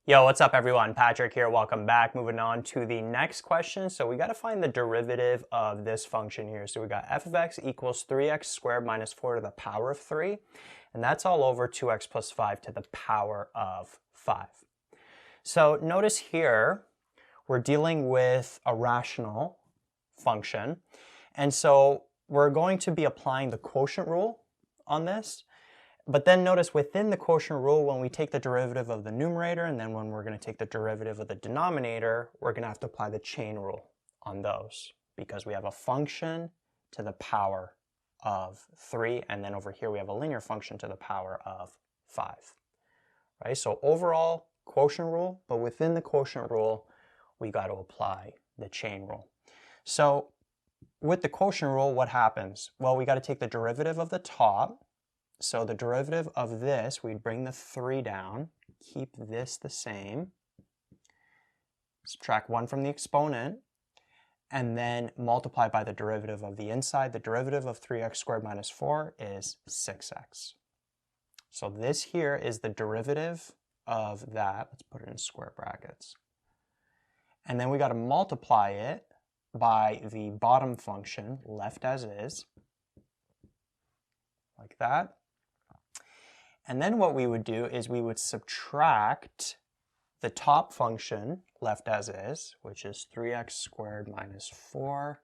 Yo, what's up everyone? Patrick here, welcome back. Moving on to the next question. So we got to find the derivative of this function here. So we got f of x equals 3x squared minus 4 to the power of 3. And that's all over 2x plus 5 to the power of 5. So notice here, we're dealing with a rational function. And so we're going to be applying the quotient rule on this. But then notice within the quotient rule, when we take the derivative of the numerator and then when we're going to take the derivative of the denominator, we're going to have to apply the chain rule on those because we have a function to the power of 3 and then over here we have a linear function to the power of 5. Right? So overall quotient rule, but within the quotient rule, we got to apply the chain rule. So with the quotient rule, what happens? Well, we got to take the derivative of the top. So the derivative of this, we'd bring the 3 down, keep this the same, subtract 1 from the exponent, and then multiply by the derivative of the inside. The derivative of 3x squared minus 4 is 6x. So this here is the derivative of that. Let's put it in square brackets. And then we got to multiply it by the bottom function, left as is, like that. And then what we would do is we would subtract the top function, left as is, which is 3x squared minus 4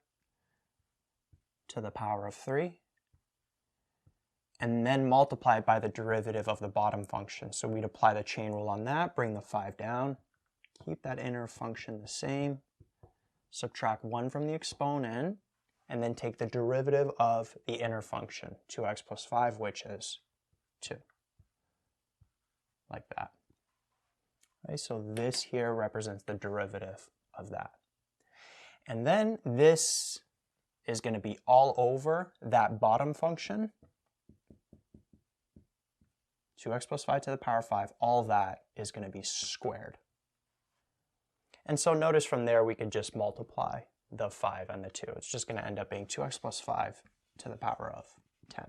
to the power of 3, and then multiply by the derivative of the bottom function. So we'd apply the chain rule on that, bring the 5 down, keep that inner function the same, subtract 1 from the exponent, and then take the derivative of the inner function, 2x plus 5, which is 2. Like that. Okay, so this here represents the derivative of that. And then this is going to be all over that bottom function, 2x plus 5 to the power of 5, all that is going to be squared. And so notice from there we could just multiply the 5 and the 2. It's just going to end up being 2x plus 5 to the power of 10.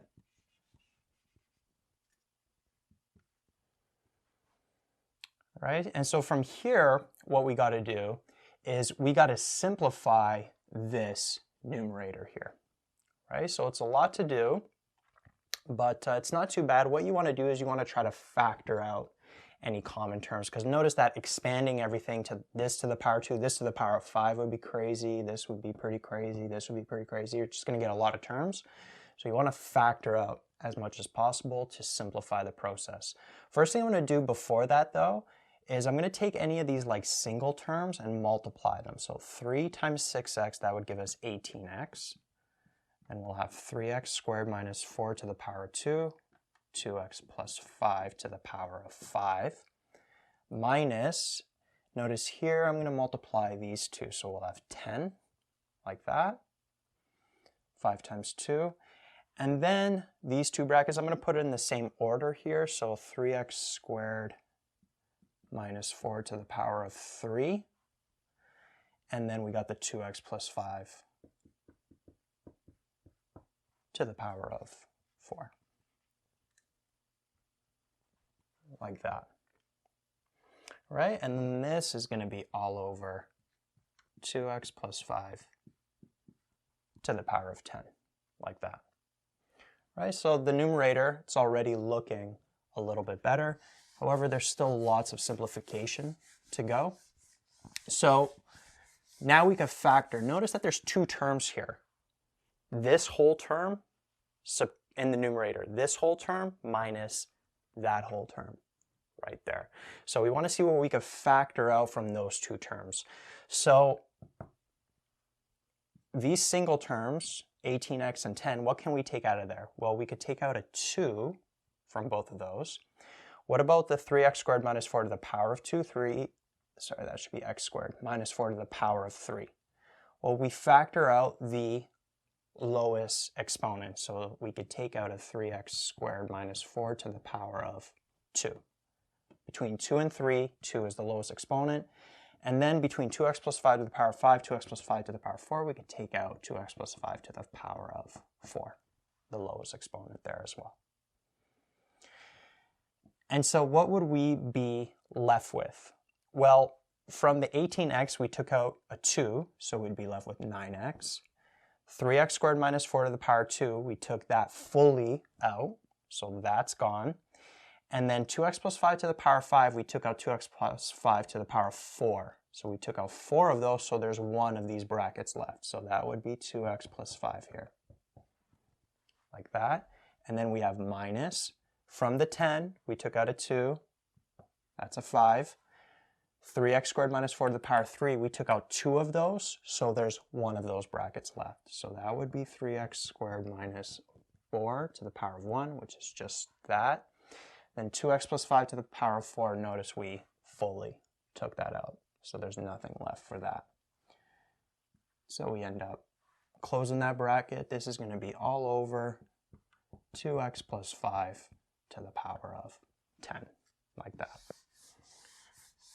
Right? And so from here, what we got to do is we got to simplify this numerator here. Right? So it's a lot to do, but it's not too bad. What you want to do is you want to try to factor out any common terms, because notice that expanding everything to this to the power 2, this to the power of 5 would be crazy, this would be pretty crazy, this would be pretty crazy. You're just going to get a lot of terms. So you want to factor out as much as possible to simplify the process. First thing I'm going to do before that though is I'm going to take any of these like single terms and multiply them. So 3 times 6x, that would give us 18x. And we'll have 3x squared minus 4 to the power of 2, 2x plus 5 to the power of 5, minus, notice here I'm going to multiply these two. So we'll have 10, like that, 5 times 2. And then these two brackets, I'm going to put it in the same order here. So 3x squared minus 4 to the power of 3. And then we got the 2x plus 5 to the power of 4. Like that. Right? And then this is going to be all over 2x plus 5 to the power of 10. Like that. Right? So the numerator, it's already looking a little bit better. However, there's still lots of simplification to go. So now we can factor. Notice that there's two terms here. This whole term in the numerator, this whole term minus that whole term right there. So we want to see what we could factor out from those two terms. So these single terms, 18x and 10, what can we take out of there? Well, we could take out a 2 from both of those. What about the 3x squared minus 4 to the power of 2? That should be x squared minus 4 to the power of 3. Well, we factor out the lowest exponent. So we could take out a 3x squared minus 4 to the power of 2. Between 2 and 3, 2 is the lowest exponent. And then between 2x plus 5 to the power of 5, 2x plus 5 to the power of 4, we could take out 2x plus 5 to the power of 4, the lowest exponent there as well. And so what would we be left with? Well, from the 18x, we took out a 2, so we'd be left with 9x. 3x squared minus 4 to the power 2, we took that fully out, so that's gone. And then 2x plus 5 to the power 5, we took out 2x plus 5 to the power 4. So we took out 4 of those, so there's one of these brackets left. So that would be 2x plus 5 here, like that. And then we have minus. From the 10, we took out a 2. That's a 5. 3x squared minus 4 to the power 3, we took out 2 of those, so there's one of those brackets left. So that would be 3x squared minus 4 to the power of 1, which is just that. Then 2x plus 5 to the power of 4, notice we fully took that out. So there's nothing left for that. So we end up closing that bracket. This is going to be all over 2x plus 5 to the power of 10, like that.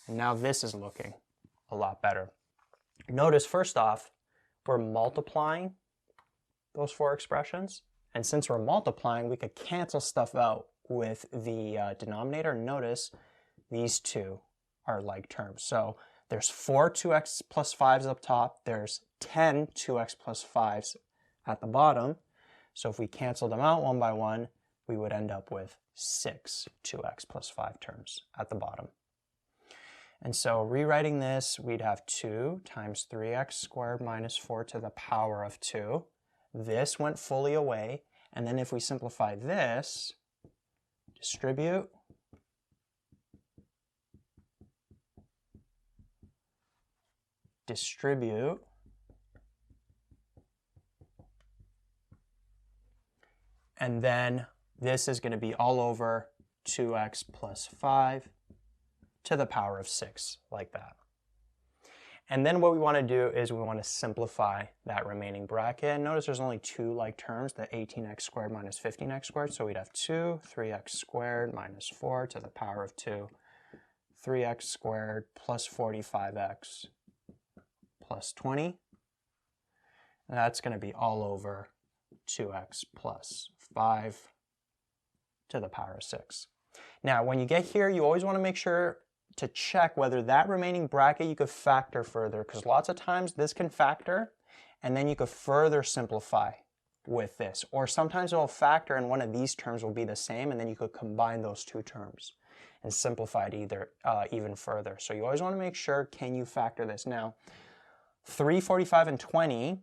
And now this is looking a lot better. Notice, first off, we're multiplying those 4 expressions. And since we're multiplying, we could cancel stuff out with the denominator. Notice these two are like terms. So there's 4 2x plus 5s up top. There's 10 2x plus 5s at the bottom. So if we cancel them out one by one, we would end up with 6 2x plus 5 terms at the bottom. And so rewriting this, we'd have 2 times 3x squared minus 4 to the power of 2. This went fully away. And then if we simplify this, distribute, and then this is going to be all over 2x plus 5 to the power of 6, like that. And then what we want to do is we want to simplify that remaining bracket. Notice there's only 2 like terms, the 18x squared minus 15x squared. So we'd have 2, 3x squared minus 4 to the power of 2, 3x squared plus 45x plus 20. And that's going to be all over 2x plus 5 to the power of 6. Now, when you get here, you always want to make sure to check whether that remaining bracket you could factor further, because lots of times this can factor and then you could further simplify with this, or sometimes it will factor and one of these terms will be the same and then you could combine those 2 terms and simplify it even further. So you always want to make sure, can you factor this? Now 3, 45, and 20,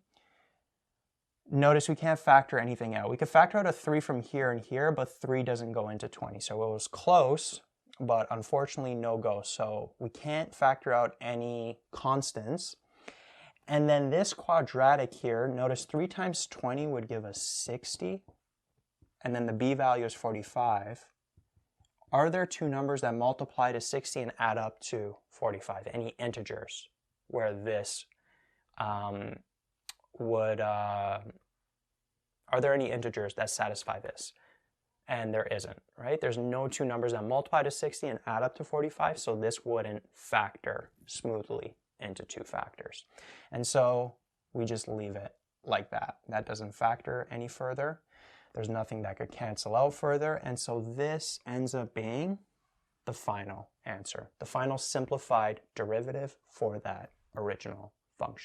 notice we can't factor anything out. We could factor out a 3 from here and here, but 3 doesn't go into 20. So it was close, but unfortunately no go. So we can't factor out any constants. And then this quadratic here, notice 3 times 20 would give us 60. And then the b value is 45. Are there 2 numbers that multiply to 60 and add up to 45? Any integers where this are there any integers that satisfy this? And there isn't, right? There's no 2 numbers that multiply to 60 and add up to 45, so this wouldn't factor smoothly into 2 factors. And so we just leave it like that. That doesn't factor any further. There's nothing that could cancel out further, and so this ends up being the final answer, the final simplified derivative for that original